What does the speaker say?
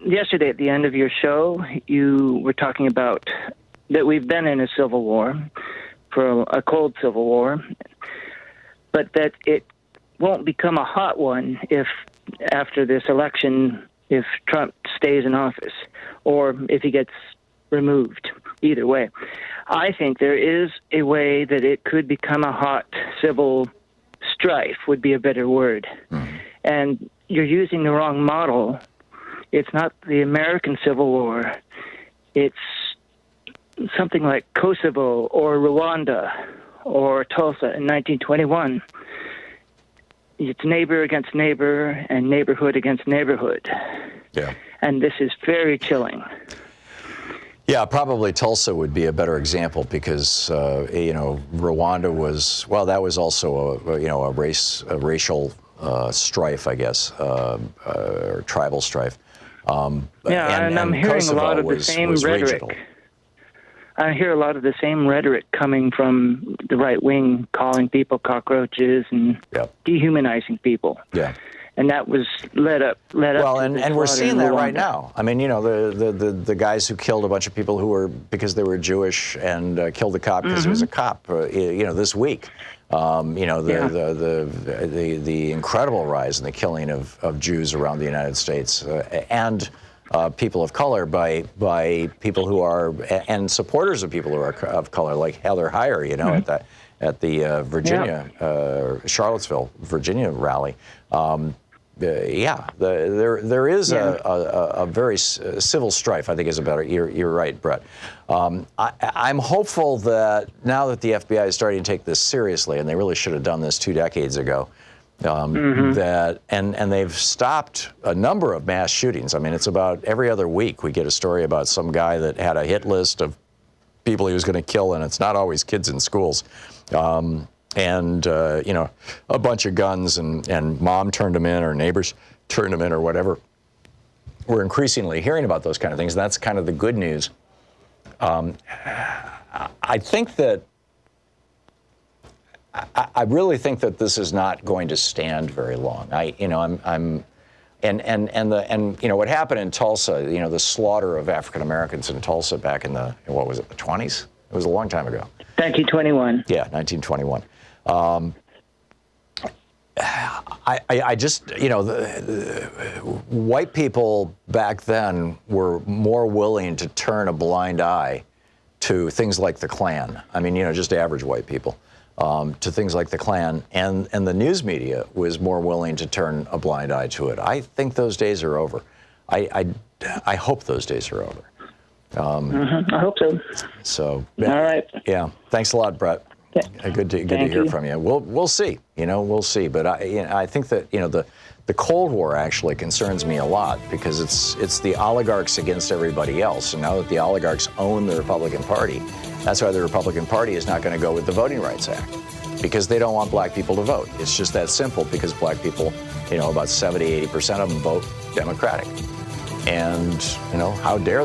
yesterday at the end of your show, you were talking about that we've been in a civil war, for a cold civil war, but that it won't become a hot one if after this election, if Trump stays in office or if he gets removed. Either way, I think there is a way that it could become a hot civil strife, would be a better word. And you're using the wrong model. It's not the American Civil War. It's something like Kosovo or Rwanda or Tulsa in 1921. It's neighbor against neighbor and neighborhood against neighborhood. Yeah. And this is very chilling. Yeah, probably Tulsa would be a better example because, Rwanda was, well, that was also a racial strife, I guess, or tribal strife. And I'm hearing Kosovo a lot of the same rhetoric. Regional. I hear a lot of the same rhetoric coming from the right wing, calling people cockroaches and dehumanizing people. Yeah. And that was led up. Well, and we're seeing that right now. I mean, the guys who killed a bunch of people who were because they were Jewish and killed a cop because he was a cop. This week. The incredible rise in the killing of Jews around the United States and people of color by people who are and supporters of people who are of color, like Heather Heyer, at the Virginia Charlottesville, Virginia rally. There is a very civil strife, I think, is about it. You're right, Brett. I'm hopeful that now that the FBI is starting to take this seriously, and they really should have done this 2 decades ago, that and they've stopped a number of mass shootings. I mean, it's about every other week we get a story about some guy that had a hit list of people he was going to kill, and it's not always kids in schools. A bunch of guns, and mom turned them in, or neighbors turned them in, or whatever. We're increasingly hearing about those kind of things, and that's kind of the good news. I think that I really think that this is not going to stand very long. What happened in Tulsa, the slaughter of African Americans in Tulsa back in the 20s? It was a long time ago. 1921. Yeah, 1921. I just, white people back then were more willing to turn a blind eye to things like the Klan. I mean, just average white people, to things like the Klan, and the news media was more willing to turn a blind eye to it. I think those days are over. I hope those days are over. I hope so. So, all right. Yeah. Thanks a lot, Brett. Good to hear from you. We'll see. We'll see. But I think that the Cold War actually concerns me a lot because it's the oligarchs against everybody else. And now that the oligarchs own the Republican Party, that's why the Republican Party is not going to go with the Voting Rights Act, because they don't want black people to vote. It's just that simple, because black people, about 70-80% of them vote Democratic. And how dare